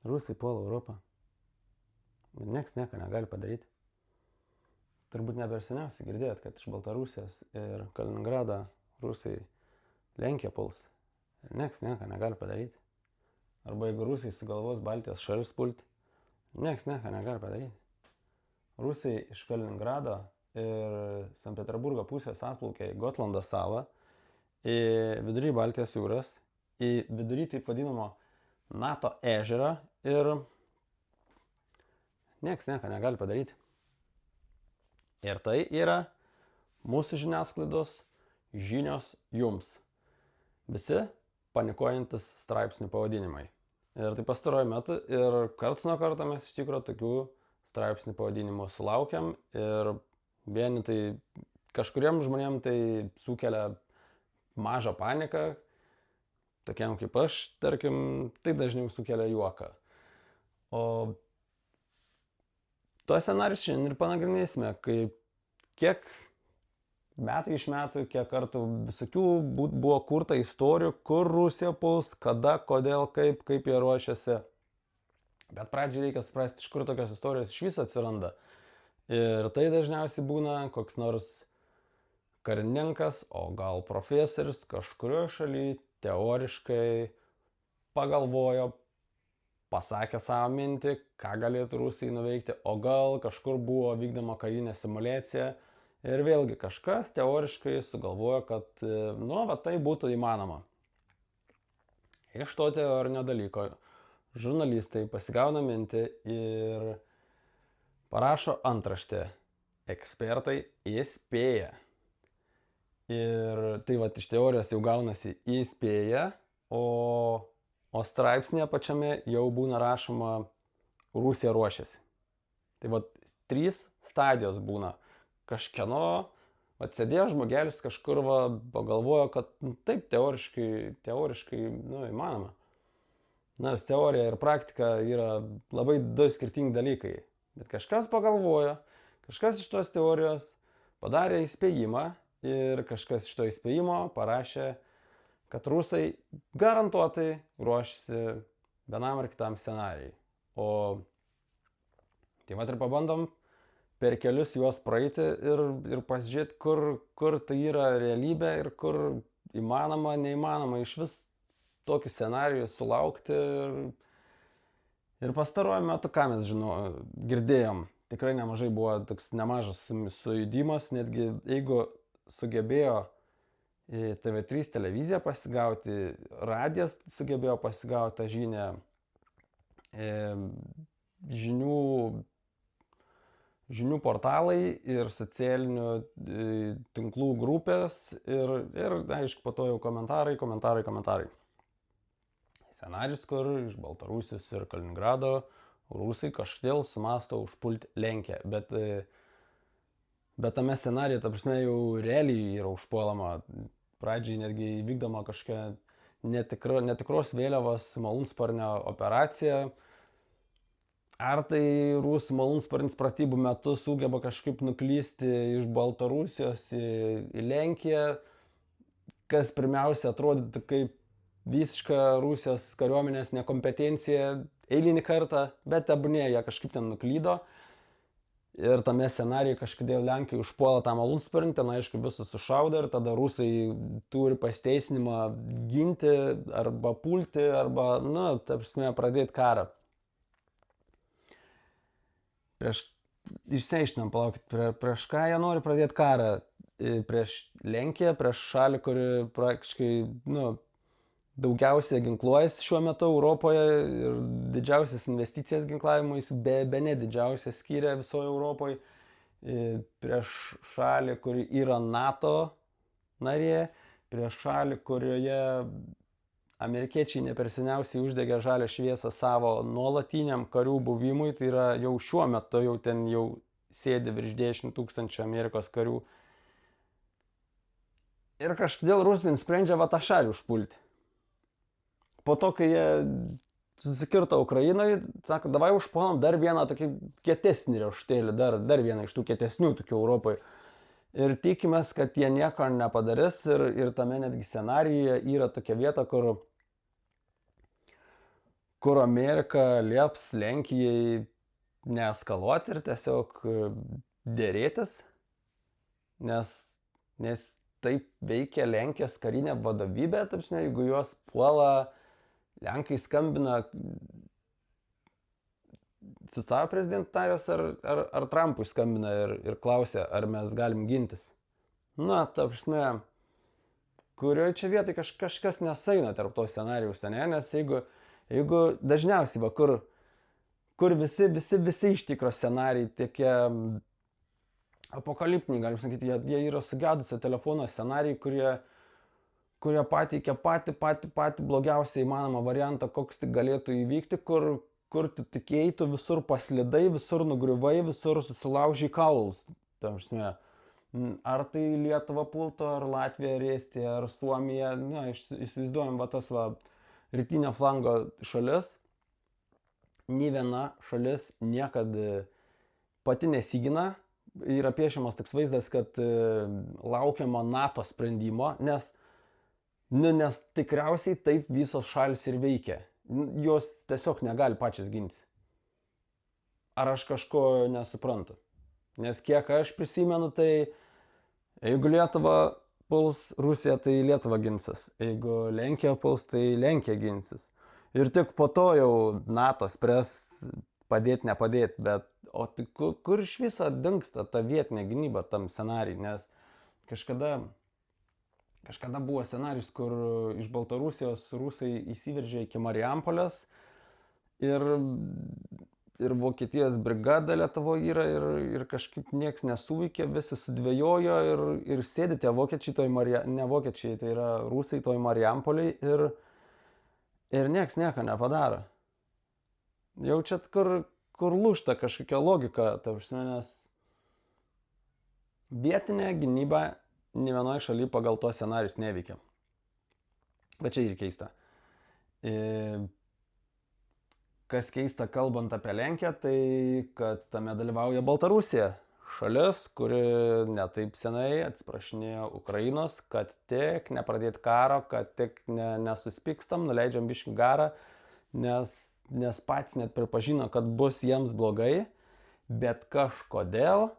Rusai puola Europą. Ir nieks nieko negali padaryti. Turbūt neberseniausiai girdėjot, kad iš Baltarusijos ir Kaliningrado rusai Lenkiją puls. Ir nieks nieko negali padaryti. Arba jeigu rusai sugalvos Baltijos šalis pulti, nieks nieko negali padaryti. Rusai iš Kaliningrado ir Sankt Peterburgo pusės atplaukė į Gotlando salą, į vidury Baltijos jūros, į vidury taip vadinamo NATO ežerą ir nieks nieko negali padaryti. Ir tai yra mūsų žiniasklaidos žinios jums. Visi panikuojantis straipsnių pavadinimai. Ir tai pastaruoju metu ir karts nuo karto mes iš tikrųjų tokių straipsnių pavadinimų sulaukiam ir vieni tai kažkuriem žmonėm tai sukelia mažą paniką, tokiam kaip aš, tarkim, tai dažniau sukelia juoką. O tuos scenarius šiandien ir panagrinėsime, kiek metai iš metų, kiek kartų visokių buvo kurta istorijų, kur Rusija puls, kada, kodėl, kaip jie ruošiasi. Bet pradžiai reikia suprasti, iš kur tokios istorijos iš viso atsiranda. Ir tai dažniausiai būna koks nors karininkas, o gal profesorius kažkurioje šalyje teoriškai pagalvojo, pasakė savo mintį, ką galėtų Rusai nuveikti, o gal kažkur buvo vykdoma karinė simuliacija ir vėlgi kažkas teoriškai sugalvojo, kad tai būtų įmanoma. Iš to teorinio dalyko žurnalistai pasigauna mintį ir parašo antraštę. Ekspertai įspėja. Ir tai iš teorijos jau gaunasi įspėja, o straipsnėje pačiame jau būna rašoma Rusija ruošiasi. Tai 3 stadijos būna. Kažkieno, sėdėjo žmogelis kažkur pagalvojo, kad taip teoriškai įmanoma. Nors teorija ir praktika yra labai 2 skirtingi dalykai. Bet kažkas pagalvojo, kažkas iš tos teorijos padarė įspėjimą ir kažkas iš to įspėjimo parašė, kad rusai garantuotai ruošiasi vienam ar kitam scenarijai. O tai ir pabandom per kelius juos praeiti ir pasižiūrėti, kur tai yra realybė ir kur įmanoma, neįmanoma iš vis tokį scenarijų sulaukti. Ir pastaruoju metu, ką mes girdėjom, tikrai nemažai buvo toks nemažas sujudimas, netgi jeigu sugebėjo TV3 televiziją pasigauti, radijas sugebėjo pasigauti tą žinią, žinių portalai ir socialinių tinklų grupės ir aišku, po to jau komentarai. Scenarijus, kur iš Baltarusijos ir Kaliningrado rusai kažkodėl sumasto užpulti Lenkiją. Bet tame scenarijoje, ta prasme, jau realiai yra užpuolama. Pradžiai netgi vykdoma kažkokia netikros vėliavos malūnsparnio operacija. Ar tai rusų malūnsparnis pratybų metu sugeba kažkaip nuklysti iš Baltarusijos į Lenkiją, kas pirmiausia atrodytų kaip visiška Rusijos kariuomenės nekompetencija eilinį kartą, bet tebūnie jie kažkaip ten nuklydo. Ir tame scenarijuje kažkodėl Lenkai užpuola tą malūnsparnį, ten aišku visus sušaudo ir tada rusai turi pasiteisinimą ginti arba pulti arba, pradėti karą. Išsiaiškinam, palaukit, prieš ką jie nori pradėti karą? Prieš Lenkiją, prieš šalį, kuri praktiškai, daugiausiai ginkluojasi šiuo metu Europoje ir didžiausias investicijas ginklavimuis, bene didžiausias skiria visoje Europoje, prieš šalį, kuri yra NATO narė, prieš šalį, kurioje amerikiečiai neperseniausiai uždegė žalią šviesą savo nuolatiniam karių buvimui, tai yra jau šiuo metu jau ten jau sėdi virš 10 000 Amerikos karių. Ir kažkodėl rusai sprendžia tą šalį užpulti. Po to, kai jie susikirto Ukrainai, sako, davai užpuolam dar vieną tokį kietesnį riauštėlį, dar vieną iš tų kietesnių tokių Europoje. Ir tikimės, kad jie nieko nepadarys ir tame netgi scenarijuje yra tokia vieta, kur Amerika lieps Lenkijai neeskaluoti ir tiesiog dėrėtis, nes taip veikia Lenkijos karinė vadovybė, jeigu juos puola, Lenkai skambina su savo prezidentarijos ar Trumpui skambina ir klausia, ar mes galim gintis. Na, kurioje čia vietai kažkas nesaina tarp to scenarijaus, ne? Nes jeigu dažniausiai, kur visi iš tikro scenarijai tokie apokaliptiniai, galim sakyti, jie yra sugedusio telefono scenarijai, kurie pateikia patį blogiausią įmanomą variantą, koks tik galėtų įvykti, kur tu tik eitų, visur paslidai, visur nugriuvai, visur susilaužai kaulus. Ar tai Lietuva pultų, ar Latvija, ar Estija, ar Suomija, na, įsivaizduojam, tas rytinio flango šalis, nė viena šalis niekada pati nesigina, yra piešiamas toks vaizdas, kad laukiama NATO sprendimo, nes tikriausiai taip visos šalis ir veikia. Jos tiesiog negali pačias gintis. Ar aš kažko nesuprantu? Nes kiek aš prisimenu, tai jeigu Lietuva puls Rusiją, tai Lietuva ginsis. Jeigu Lenkija puls, tai Lenkija ginsis. Ir tik po to jau NATO spręs padėti, nepadėti, bet o tai kur iš viso dingsta ta vietinė gynyba tam scenarijui, nes kažkada buvo scenarijus, kur iš Baltarusijos rusai įsiveržė iki Marijampolės ir Vokietijos brigada Lietuvoje yra ir kažkaip nieks nesuveikė, visi sudvėjojo ir sėdi tie vokiečiai ne vokiečiai, tai yra rusai toj Marijampoliai ir nieks nieko nepadaro. Jaučiat, kur lūžta kažkokia logika, nes vietinė gynyba nė vienoje šalyje pagal tos scenarius neveikia. Bet čia ir keista. Kas keista kalbant apie Lenkiją, tai kad tame dalyvauja Baltarusija. Šalis, kuri netaip senai atsiprašinėjo Ukrainos, kad tik nepradėti karo, kad tik nesuspikstam, nuleidžiam biškį garą, nes pats net pripažino, kad bus jiems blogai, bet kažkodėl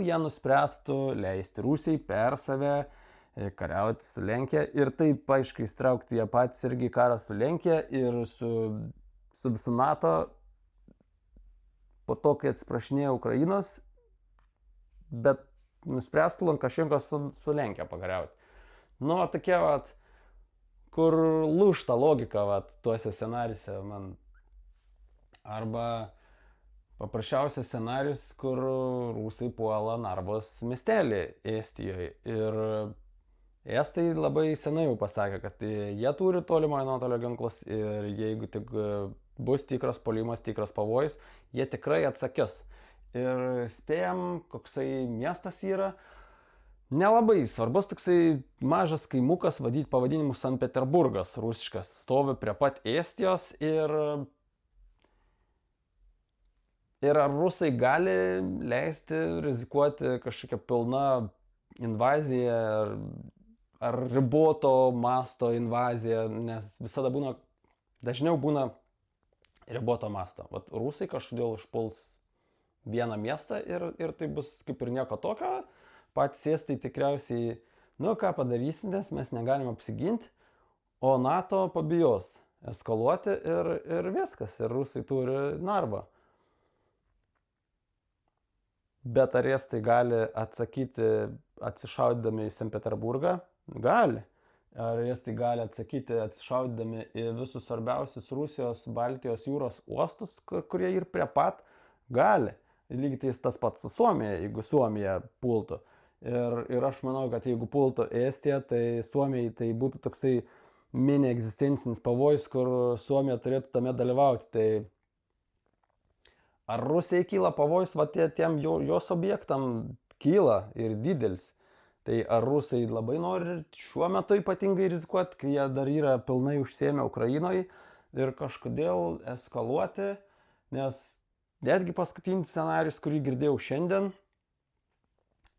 jie nuspręstų leisti Rusijai per save kariauti su Lenkija ir taip aiškiai įstraukti jie patys irgi karą su Lenkija ir su NATO po to, kai atsiprašinėjo Ukrainos, bet nuspręstų Lukašenka su Lenkija pakariauti. Nu, tokie, kur lūžta logika, tuose scenariuose man. Arba paprasčiausias scenarius, kur rusai puola Narvos miestelį Estijoje. Ir estai labai senai jau pasakė, kad jie turi tolimojo nuotolio ginklus ir jeigu tik bus tikras puolimas, tikras pavojus, jie tikrai atsakys. Ir spėjam, koksai miestas yra. Nelabai svarbus toksai mažas kaimukas, pavadinimu Sankt Peterburgas, rusiškas, stovi prie pat Estijos ir ar rusai gali leisti rizikuoti kažkokią pilną invaziją ar riboto masto invaziją, nes visada dažniau būna riboto masto. Rusai kažkodėl užpuls vieną miestą ir tai bus kaip ir nieko tokio. Patys estai tikriausiai, ką padarysim, nes mes negalim apsiginti, o NATO pabijos eskaluoti ir viskas, ir rusai turi Narvą. Bet ar estai gali atsakyti atsišaudydami į Sankt Peterburgą? Gali. Ar estai gali atsakyti atsišaudydami į visus svarbiausius Rusijos, Baltijos jūros uostus, kurie ir prie pat? Gali. Lygiai tas pats su Suomija, jeigu Suomija pultų. Ir aš manau, kad jeigu pultų Estija, tai Suomijai tai būtų toksai mini egzistencinis pavojus, kur Suomija turėtų tame dalyvauti. Tai ar Rusijai kyla pavojus, tiem jos objektam kyla ir didelis. Tai ar rusai labai nori šiuo metu ypatingai rizikuoti, kai jie dar yra pilnai užsiėmę Ukrainoje ir kažkodėl eskaluoti, nes netgi paskutinis scenarius, kurį girdėjau šiandien,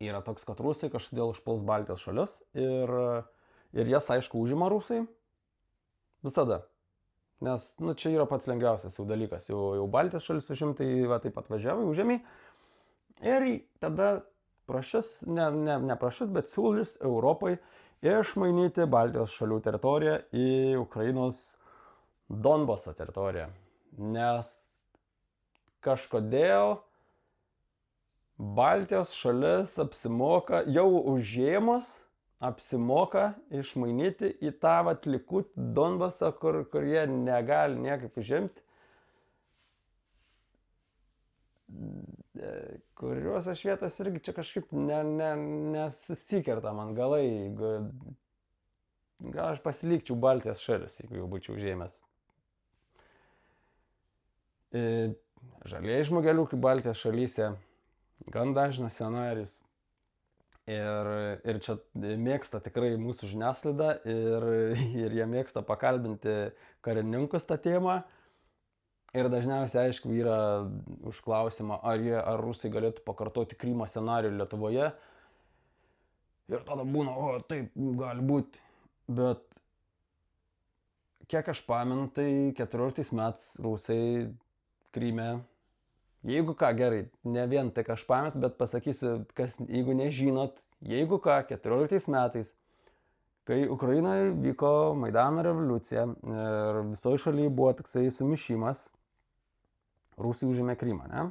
yra toks, kad rusai kažkodėl užpuls Baltijos šalis ir jas, aišku, užima rusai. Visada. nes, nu, čia yra pats lengviausias jau dalykas, jau Baltijos šalis užimti, va taip atvažiavai, užėmė. Ir tada ne prašys, bet siūlys Europai išmainyti Baltijos šalių teritoriją į Ukrainos Donbaso teritoriją. Nes kažkodėl Baltijos šalis apsimoka, jau užėmus, apsimoka išmainyti į tą likutį Donbasą, kur jie negali niekaip užimti. Kuriuos aš vietas irgi čia kažkaip nesusikerta man galai, gal aš pasilikčiau Baltijos šalis, jeigu jau būčiau užėmęs. Žalieji žmogeliukai Baltijos šalyse gan dažnas scenarijus. Ir čia mėgsta tikrai mūsų žiniasklaida ir jie mėgsta pakalbinti karininkus tą temą. Ir dažniausiai, aišku, yra už klausimą, ar rusai galėtų pakartoti Krymo scenarijų Lietuvoje. Ir tada būna, o taip, gali būti. Bet kiek aš pamenu, tai 14 metais rusai Kryme, jeigu ką, gerai, ne vien tai, ką aš pamenu, bet pasakysiu, kas, jeigu nežinot, jeigu ką, 14 metais, kai Ukrainoje vyko Maidano revoliucija ir visoje šalyje buvo toksai sumišimas, rusai užėmė Krymą, ne?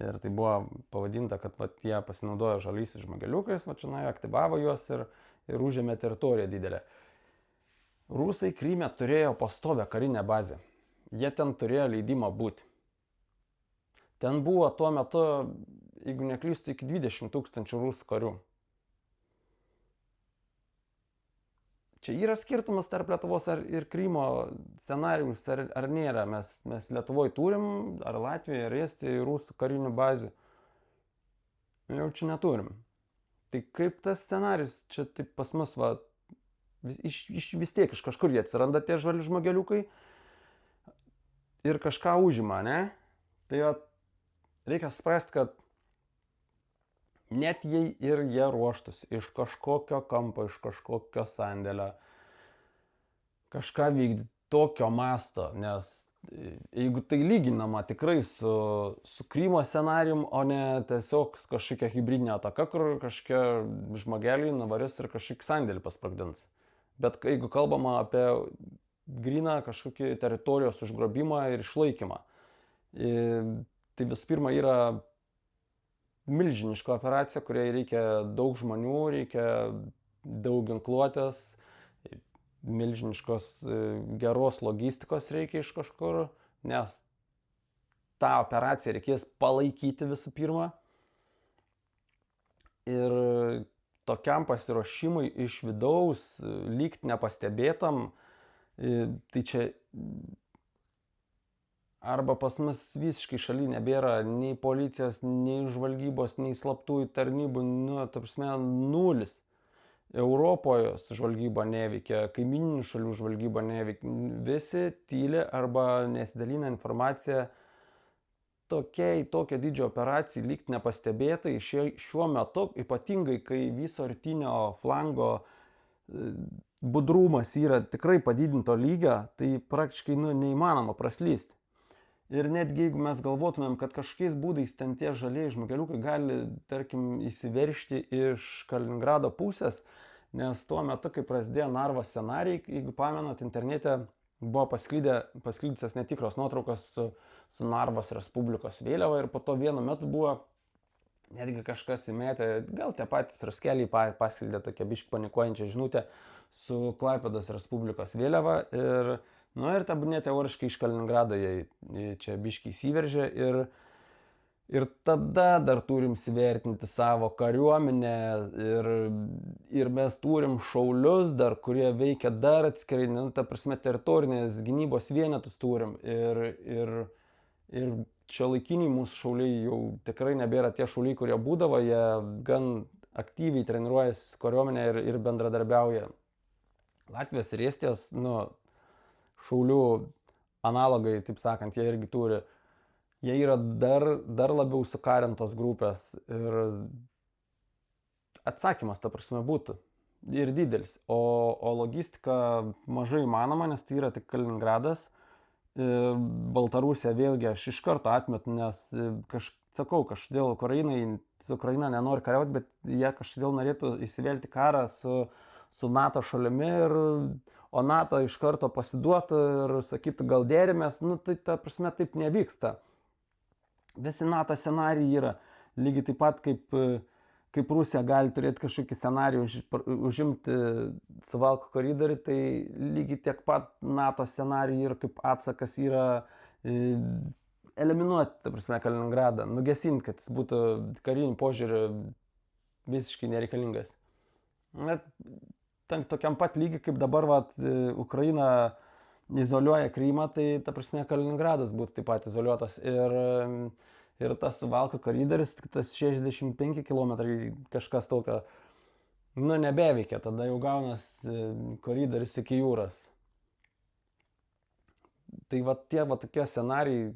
Ir tai buvo pavadinta, kad jie pasinaudojo žaliaisiais žmogeliukais, čia aktyvavo juos ir užėmė teritoriją didelę. Rusai Kryme turėjo pastovę karinę bazę. Jie ten turėjo leidimą būti. Ten buvo tuo metu, jeigu neklystu, iki 20 000 rusų karių. Čia yra skirtumas tarp Lietuvos ir Krymo scenarijus, ar nėra. Mes Lietuvoje turim, ar Latvijoje, ar Estijoje rusų karinių bazių. Jau čia neturim. Tai kaip tas scenarijus, čia taip pas mus, vis tiek iš kažkur jie atsiranda tie žali žmogeliukai ir kažką užima, ne? Tai reikia suprasti, kad net jei ir jie ruoštųsi iš kažkokio kampo, iš kažkokio sandėlio, kažką vykdyti tokio masto, nes jeigu tai lyginama tikrai su Krymo scenarijum, o ne tiesiog kažkokia hibridinė ataka, kur kažkokie žmogeliai nuvaris ir kažkokį sandėlį pasprogdins. Bet jeigu kalbama apie gryną kažkokį teritorijos užgrobimą ir išlaikymą, tai visų pirma yra milžiniška operacija, kuriai reikia daug žmonių, reikia daug ginkluotės, milžiniškos geros logistikos reikia iš kažkur, nes tą operaciją reikės palaikyti visų pirma. Ir tokiam pasiruošimui iš vidaus, lygt nepastebėtam, tai čia arba pas mus visiškai šaly nebėra nei policijos, nei žvalgybos, nei slaptųjų tarnybų, ta prasme, nulis. Europoje žvalgyba neveikia, kaimininių šalių žvalgyba neveikia. Visi tyli arba nesidalina informacija tokia didžio operacija lygt nepastebėtai šiuo metu, ypatingai kai viso rytinio flango budrumas yra tikrai padidinto lygio, tai praktiškai neįmanoma praslysti. Ir netgi jeigu mes galvotumėm, kad kažkokiais būdais ten tie žalieji žmogeliukai gali, tarkim, įsiveržti iš Kaliningrado pusės, nes tuo metu, kai prasidėjo Narvos scenarijai, jeigu pamenat, internete buvo pasklidusios netikros nuotraukos su Narvos Respublikos vėliava ir po to vienu metu buvo netgi kažkas įmetė, gal tie patys raskeliai pasklidė tokią biškį panikuojančią žinutę su Klaipėdos Respublikos vėliava ir tada teoriškai iš Kaliningrado jie čia biškį įsiveržė ir tada dar turim įsivertinti savo kariuomenę ir mes turim šaulius dar, kurie veikia dar atskirai, ta prasme teritorinės gynybos vienetus turim ir šiuolaikiniai mūsų šauliai jau tikrai nebėra tie šauliai, kurie būdavo, jie gan aktyviai treniruojasi kariuomenę ir bendradarbiauja. Latvijos ir Estijos, šaulių analogai, taip sakant, jie irgi turi. Jie yra dar labiau sukarintos grupės ir atsakymas, ta prasme, būtų ir didelis. O logistika mažai įmanoma, nes tai yra tik Kaliningradas. Baltarusiją vėlgi aš iš karto atmetu, nes sakau, kažkodėl su Ukraina nenori kariauti, bet jie kažkodėl norėtų įsivelti karą su NATO šalimi, o NATO iš karto pasiduotų ir sakytų, gal dėrimės, tai ta prasme taip nevyksta. Visi NATO scenarijai yra lygiai taip pat, kaip Rusija gali turėti kažkokį scenarijų užimti Suvalkų koridorių, tai lygiai tiek pat NATO scenarijai ir kaip atsakas yra eliminuoti, ta prasme, Kaliningradą, nugesinti, kad jis būtų kariniu požiūriu visiškai nereikalingas. Net tokiam pat lygiai, kaip dabar Ukraina izoliuoja Krymą, tai ta prasme Kaliningradas būtų taip pat izoliuotas. Ir tas Suvalkų koridorius, tas 65 km kažkas tokio, nebeveikia, tada jau gaunas koridorius iki jūros. Tai tokie scenarijai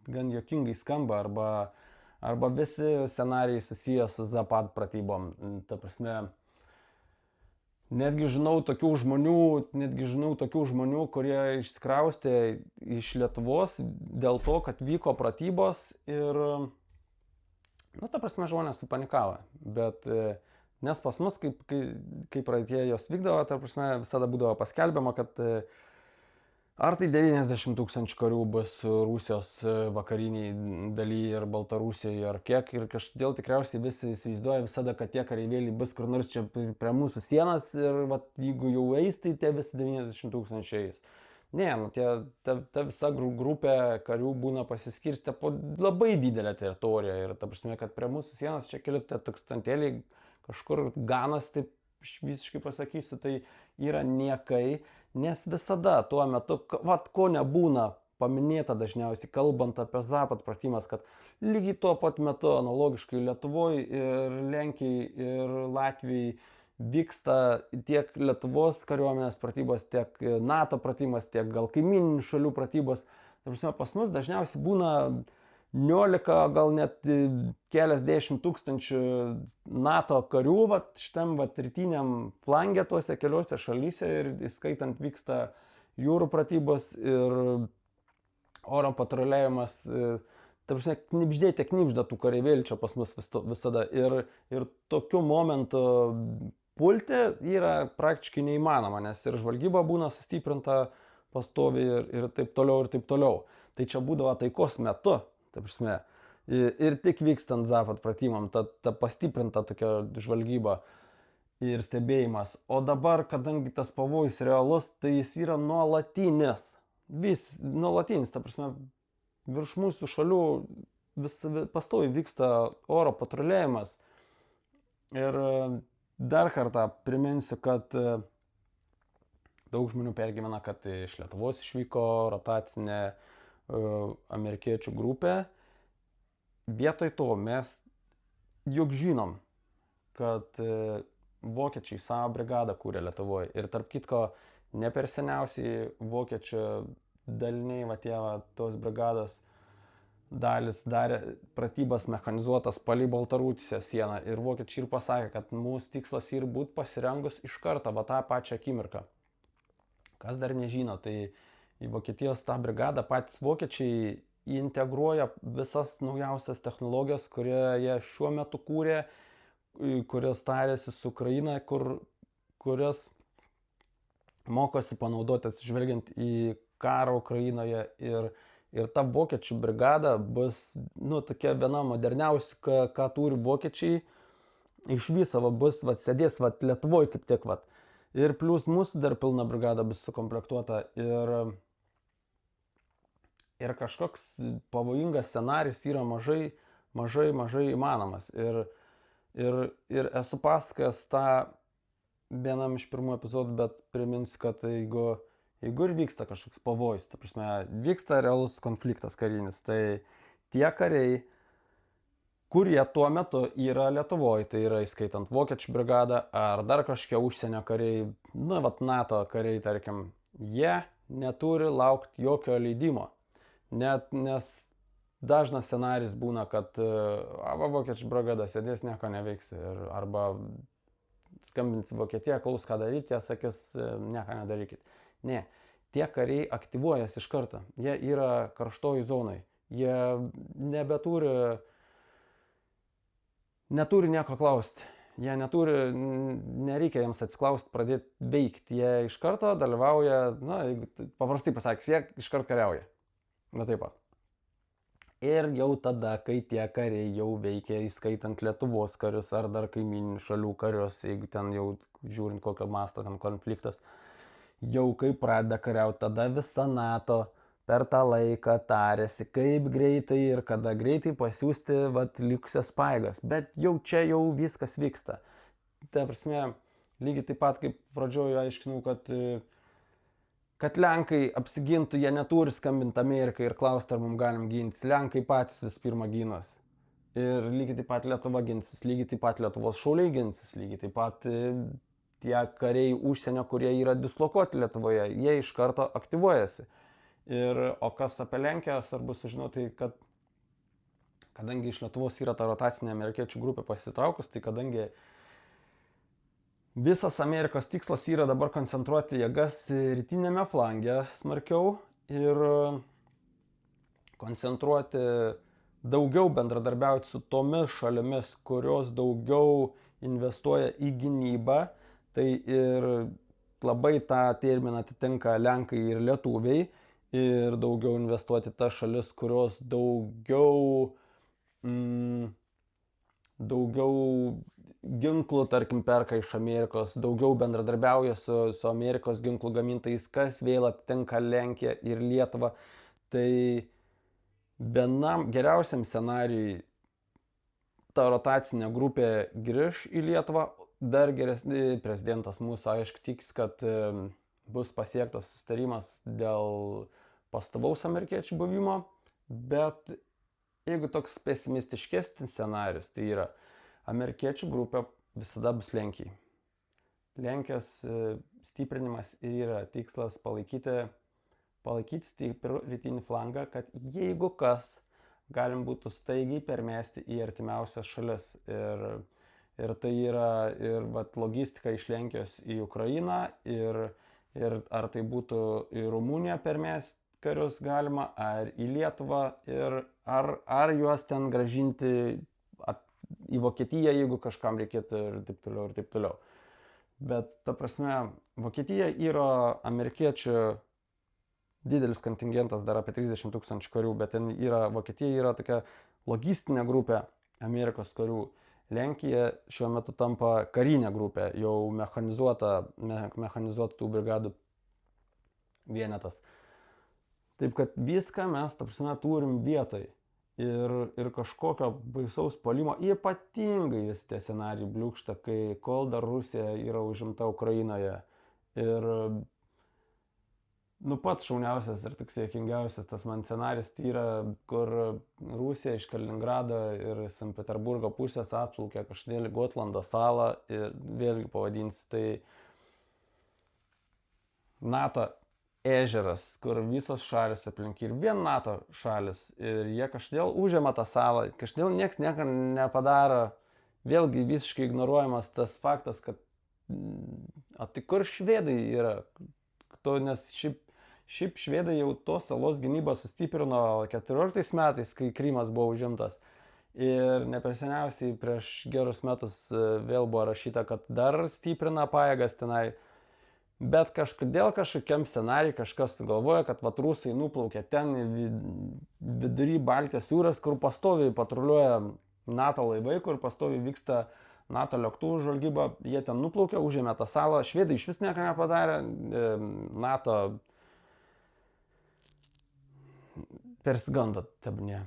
gan juokingai skamba, arba visi scenarijai susiję su Zapad pratybom. Ta prasme, netgi žinau tokių žmonių, kurie išsikraustė iš Lietuvos dėl to, kad vyko pratybos ir, ta prasme, žmonės supanikavo. Bet, nes pas mus, kai praeitie jos vykdavo, ta prasme, visada būdavo paskelbiama, kad ar tai 90 000 karių bus Rusijos vakariniai dalyje ir Baltarusijoje ar kiek. Ir kažkodėl tikriausiai visi įsivaizduoja visada, kad tie kareivėliai bus kur nors čia prie mūsų sienas ir jeigu jau eis, tai tie visi 90 000 eis. Ne, ta visa grupė karių būna pasiskirstę po labai didelę teritoriją. Ir ta prasme, kad prie mūsų sienos čia keli tūkstantėliai kažkur ganas, taip visiškai pasakysiu, tai yra niekai. Nes visada tuo metu, ko nebūna paminėta dažniausiai, kalbant apie Zapad pratimas, kad lygiai tuo pat metu analogiškai Lietuvoje ir Lenkijai ir Latvijai vyksta tiek Lietuvos kariuomenės pratybos, tiek NATO pratimas, tiek gal kaimyninių šalių pratybos. Tai prasme, pas mus dažniausiai būna 19, gal net keliasdešimt tūkstančių NATO karių, šitam rytiniam flangė tuose keliuose šalyse ir įskaitant vyksta jūrų pratybos ir oro patruliavimas. Ta prasme, knibždė tų kareivėlių čia pas mus visada. Ir tokiu momentu pulti yra praktiškai neįmanoma, nes ir žvalgyba būna sustiprinta pastoviai ir taip toliau, ir taip toliau. Tai čia būdavo taikos metu. Ta prasme, ir tik vykstant Zapad pratimam, ta pastiprinta tokia žvalgyba ir stebėjimas. O dabar, kadangi tas pavojus realus, tai jis yra nuolatinis. Nuolatinis, ta prasme, virš mūsų šalių pastoviai vyksta oro patruliavimas. Ir dar kartą priminsiu, kad daug žmonių pergyvena, kad iš Lietuvos išvyko rotacinė amerikiečių grupė. Vietoj to mes juk žinom, kad vokiečiai savo brigadą kūrė Lietuvoje. Ir tarp kitko, ne per seniausiai vokiečių daliniai, tos brigados dalis darė pratybas mechanizuotas palei Baltarusijos sieną. Ir vokiečiai ir pasakė, kad mūsų tikslas yra būti pasirengus iš karto, tą pačią akimirką. Kas dar nežino, tai į Vokietijos tą brigadą patys vokiečiai integruoja visas naujausias technologijas, kurie jie šiuo metu kūrė, kurias tarėsi su Ukraina, kurias mokosi panaudoti atsižvelgiant į karą Ukrainoje. Ir ta vokiečių brigada bus tokia viena moderniausių, ką turi vokiečiai. Iš viso bus, sėdės Lietuvoje kaip tiek. Ir plus mūsų dar pilna brigada bus sukomplektuota. Ir kažkoks pavojingas scenarijus yra mažai įmanomas. Ir esu pasakojęs tą vienam iš pirmų epizodų, bet priminsiu, kad jeigu ir vyksta kažkoks pavojus, ta prasme, vyksta realus konfliktas karinis, tai tie kariai, kurie tuo metu yra Lietuvoje, tai yra įskaitant vokiečių brigadą ar dar kažkokie užsienio kariai, NATO kariai, tarkim, jie neturi laukti jokio leidimo. Nes dažnas scenarijus būna, kad vokiečių brigada sėdės, nieko neveiks, arba skambins Vokietiją, klaus ką daryti, jie sakys, nieko nedarykit. Ne, tie kariai aktyvuojasi iš karto. Jie yra karštojų zonai. Jie neturi nieko klausti. Jie nereikia jiems atsiklausti, pradėti veikti. Jie iš karto dalyvauja, paprastai pasakys, jie iš karto kariauja. Na taip pat. Ir jau tada, kai tie kariai jau veikia, įskaitant Lietuvos karius ar dar kaiminių šalių karius, jeigu ten jau žiūrint kokio masto ten konfliktas, jau kai pradeda kariauti, tada visa NATO per tą laiką tarėsi, kaip greitai ir kada greitai pasiūsti likusias pajėgas. Bet jau čia jau viskas vyksta. Ta prasme, lygiai taip pat kaip pradžioje aiškinau, kad Lenkai apsigintų, jie neturi skambinti Amerikai ir klausti, ar mums galim gintis. Lenkai patys vis pirma gynos. Ir lygiai taip pat Lietuva ginsis, lygiai taip pat Lietuvos šauliai ginsis, lygiai taip pat tie kariai užsienio, kurie yra dislokuoti Lietuvoje, jie iš karto aktyvuojasi. O kas apie Lenkiją svarbu sužinoti, kad kadangi iš Lietuvos yra ta rotacinė amerikiečių grupė pasitraukus, tai kadangi visas Amerikos tikslas yra dabar koncentruoti jėgas rytinėme flange smarkiau ir koncentruoti daugiau bendradarbiauti su tomis šalimis, kurios daugiau investuoja į gynybą. Tai ir labai tą terminą atitinka Lenkai ir Lietuviai. Ir daugiau investuoti tas šalis, kurios daugiau ginklų, tarkim, perka iš Amerikos, daugiau bendradarbiauja su Amerikos ginklų gamintojais, kas vėl atitinka Lenkiją ir Lietuvą. Tai vienam geriausiam scenarijui ta rotacinė grupė grįž į Lietuvą, dar geresni prezidentas mūsų aišku tikis, kad bus pasiektas sustarimas dėl pastovaus amerikiečių buvimo, bet jeigu toks pesimistiškesnis scenarius, tai yra amerikiečių grupė visada bus Lenkijai. Lenkijos stiprinimas ir yra tikslas palaikyti stiprų rytinį flangą, kad jeigu kas, galim būtų staigiai permesti į artimiausias šalis. Ir tai yra ir logistika iš Lenkijos į Ukrainą, ir ar tai būtų į Rumuniją permesti karius galima, ar į Lietuvą, ir ar juos ten gražinti į Vokietiją, jeigu kažkam reikėtų ir taip toliau, ir taip toliau. Bet ta prasme, Vokietija yra amerikiečių didelis kontingentas, dar apie 30 000 karių, bet ten Vokietija yra tokia logistinė grupė Amerikos karių. Lenkija šiuo metu tampa karinė grupė, jau mechanizuotų tų brigadų vienetas. Taip kad viską mes, ta prasme, turim vietoj. Ir kažkokio baisaus puolimo, ypatingai visi tie scenarijai bliūkšta, kol dar Rusija yra užimta Ukrainoje. Ir pats šauniausias ir toks juokingiausias tas man scenarijus tai yra, kur Rusija iš Kaliningrado ir Sankt Peterburgo pusės atplaukia kažkodėl į Gotlando salą ir vėlgi pavadins tai NATO ežeras, kur visos šalis aplink ir vien NATO šalis ir jie kažkodėl užima tą salą, kažkodėl nieks nieko nepadaro, vėlgi visiškai ignoruojamas tas faktas, kad tai kur švedai yra, nes šiaip švedai jau tos salos gynybą sustiprino 14 metais, kai Krymas buvo užimtas. Ir neperseniausiai prieš gerus metus vėl buvo rašyta, kad dar stiprina pajėgas tenai. Bet kažkodėl kažkokiam scenarijui kažkas sugalvoja, kad rusai nuplaukia ten vidury Baltijos jūros, kur pastoviai patruliuoja NATO laivai, kur pastoviai vyksta NATO lėktuvų žvalgyba, jie ten nuplaukia, užėmė tą salą, švedai iš vis nieko nepadarė, NATO persigando tebūnie.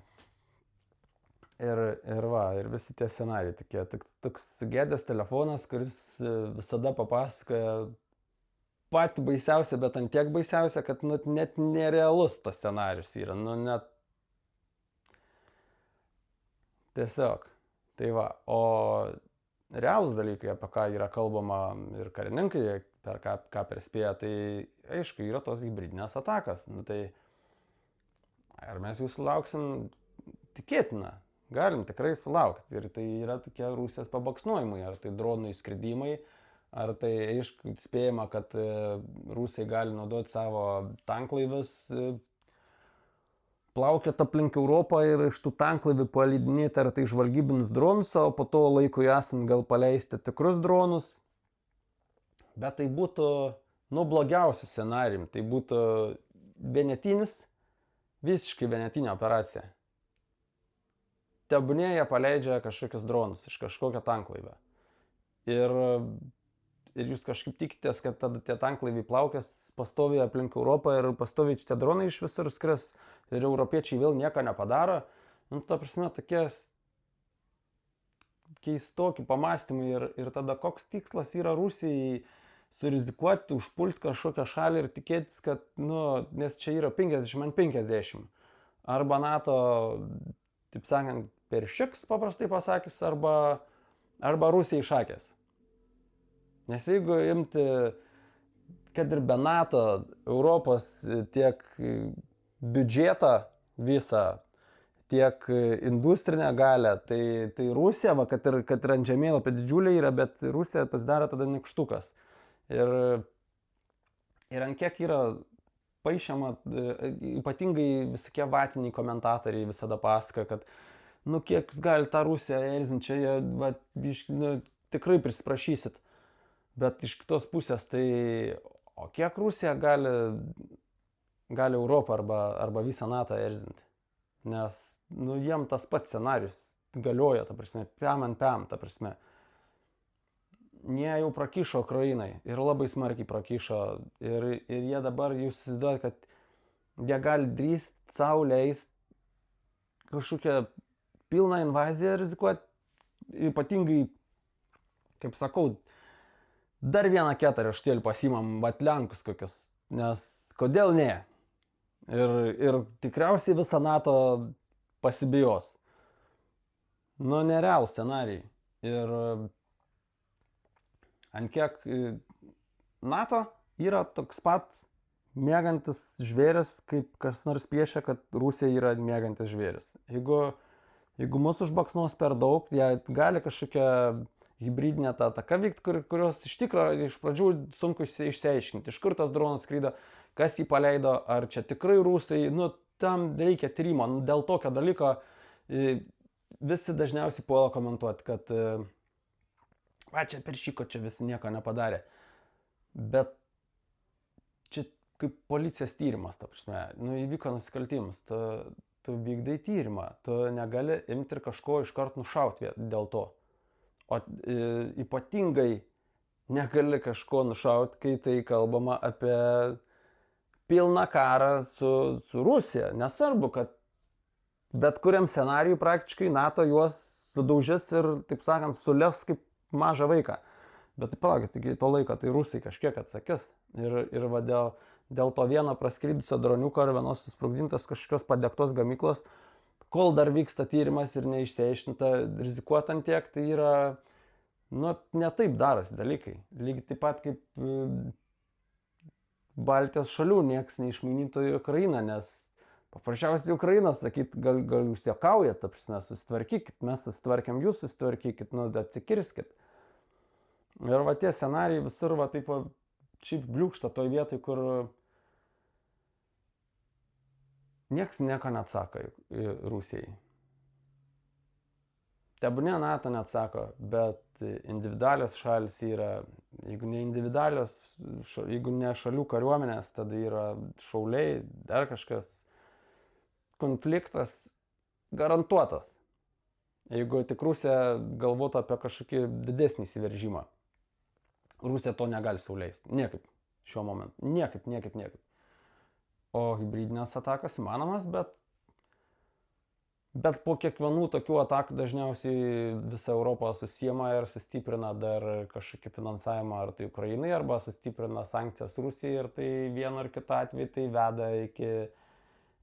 Ir visi tie scenarijai tokie, toks sugedęs telefonas, kuris visada papasakoja patį baisiausią, bet ant tiek baisiausią, kad net nerealus tas scenarius yra, net tiesiog. Tai va, o realūs dalykai, apie ką yra kalbama ir karininkai, per ką perspėja, tai aišku, yra tos hibridinės atakas. Tai ar mes jų sulauksim? Tikėtina, galim tikrai sulaukti. Ir tai yra tokie Rusijos pabaksnojimai, ar tai dronų įskridimai, ar tai aišku spėjama, kad rusai gali naudoti savo tanklaivius, plaukiot aplink Europą ir iš tų tanklaivių palydinėti ar tai žvalgybinius dronus, o po to laikui esant gal paleisti tikrus dronus. Bet tai būtų, blogiausias scenarijum, tai būtų visiškai vienetinė operacija. Tebūnie jie paleidžia kažkokius dronus iš kažkokio tanklaivio. Ir jūs kažkaip tikitės, kad tada tie tanklaiviai plaukės pastoviai aplink Europą ir pastoviai tie dronai iš visur skris ir europiečiai vėl nieko nepadaro. Ta prasme, tokie keistoki pamastymai ir tada koks tikslas yra Rusijai surizikuoti, užpulti kažkokią šalį ir tikėtis, kad, nes čia yra 50-50. Arba NATO, taip sakant, peršiks, paprastai pasakys, arba Rusija išakės. Nes jeigu imti, kad ir be NATO, Europos tiek biudžetą visą, tiek industrinę galę, tai Rusija, kad ir ant žemėlapio didžiulė yra, bet Rusija pasidaro tada nykštukas. Ir ant kiek yra paišama, ypatingai visokie vatiniai komentatoriai visada pasakoja, kad kiek gali tą Rusiją erzinti, čia tikrai prisiprašysit. Bet iš kitos pusės, o kiek Rusija gali Europą arba visą NATO erzinti? Nes, jiem tas pats scenarius galioja, ta prasme, piam ant piam, ta prasme. Jie jau prakišo Ukrainai ir labai smarkiai prakišo. Ir jie dabar, jūs įsivaizduojate, kad jie gali drįsti sau leisti kažkokią pilną invaziją rizikuoti, ypatingai, kaip sakau, dar vieną ketą raštėlį pasimam, Lenkus kokius, nes kodėl ne? Ir tikriausiai visą NATO pasibijos. Nerealūs scenarijai. Ir ant kiek NATO yra toks pat mėgantis žvėris, kaip kas nors piešia, kad Rusija yra mėgantis žvėris. Jeigu mus užbaksnuos per daug, jie gali kažkokią hybridinę tą ataką vykti, kurios iš tikrųjų iš pradžių sunku išsiaiškinti, iš kur tas dronas skrydo, kas jį paleido, ar čia tikrai rusai, tam reikia tyrimo. Dėl tokio dalyko visi dažniausiai puola komentuoti, kad čia peršyko, čia visi nieko nepadarė. Bet čia kaip policijos tyrimas, ta prasme, įvyko nusikaltimas, tu vykdai tyrimą, tu negali imti ir kažko iškart nušauti dėl to. O ypatingai negali kažko nušauti, kai tai kalbama apie pilną karą su Rusija. Nesvarbu, kad bet kuriam scenarijui praktiškai NATO juos sudaužys ir, taip sakant, sules kaip mažą vaiką. Bet palaukit, iki to laiko tai rusai kažkiek atsakys. Ir dėl to vieno praskridusio droniuko ar vienos susprogdintos kažkokios padegtos gamyklos, kol dar vyksta tyrimas ir neišsiaiškinta, rizikuot ant tiek, tai yra, ne taip darosi dalykai. Lygiai taip pat kaip Baltijos šalių nieks neišmainytų į Ukrainą, nes paprasčiausiai Ukraina sakyt, gal jūs juokaujat, ta prasme, susitvarkykit, mes susitvarkėm, jūs susitvarkykit, atsikirskit. Ir tie scenarijai visur taip šiaip bliūkšta toj vietoj, kur nieks nieko neatsako Rusijai. Tebūnie NATO neatsako, bet individualios šalis yra, jeigu ne individualios, jeigu ne šalių kariuomenės, tada yra šauliai, dar kažkas. Konfliktas garantuotas, jeigu tik Rusija galvotų apie kažkokį didesnį įsiveržimą. Rusija to negali sau leisti. Niekaip šiuo momentu. Niekaip. O hybridinės atakos įmanomas, bet po kiekvienų tokių atakų dažniausiai visa Europa susiema ir sustiprina dar kažkokį finansavimą ar tai Ukrainai, arba sustiprina sankcijas Rusijai ir tai vienu ar kitu atveju tai veda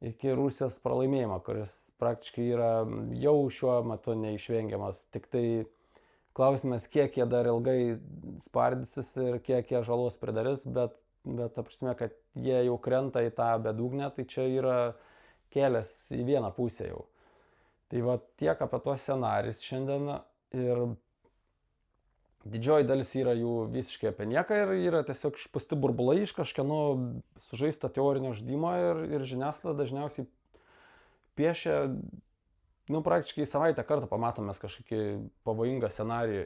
iki Rusijos pralaimėjimo, kuris praktiškai yra jau šiuo metu neišvengiamas. Tik tai klausimas, kiek jie dar ilgai spardysis ir kiek jie žalos pridarys, bet ta prasme, kad jie jau krenta į tą bedugnę, tai čia yra kelias į vieną pusę jau. Tai tiek apie tuos scenarijus šiandien ir didžioji dalis yra jų visiškai apie nieką ir yra tiesiog išpūsti burbulai iš kažkieno sužaista teorinio žaidimo ir žiniasklaida dažniausiai piešia, nu, praktiškai savaitę kartą pamatome kažkokį pavojingą scenarijų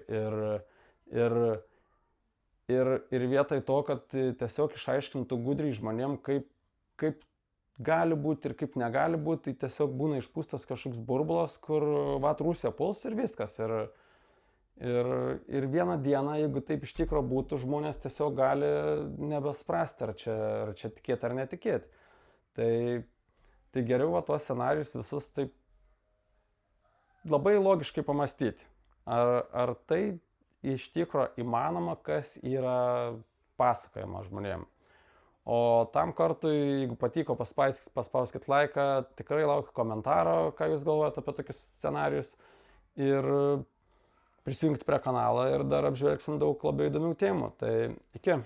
ir vietoj to, kad tiesiog išaiškintų gudriai žmonėm, kaip gali būti ir kaip negali būti, tai tiesiog būna išpūstas kažkoks burbulas, kur vat Rusija puls ir viskas. Ir vieną dieną, jeigu taip iš tikro būtų, žmonės tiesiog gali nebespręsti, ar čia tikėti ar netikėti. Tai geriau va tuos scenarius visus taip labai logiškai pamastyti. Ar tai iš tikro įmanoma, kas yra pasakojama žmonėm. O tam kartui, jeigu patiko, paspauskit laiką, tikrai laukiu komentaro, ką jūs galvojate apie tokius scenarius. Ir prisijungti prie kanalo ir dar apžvelgsim daug labai įdomių temų. Tai iki.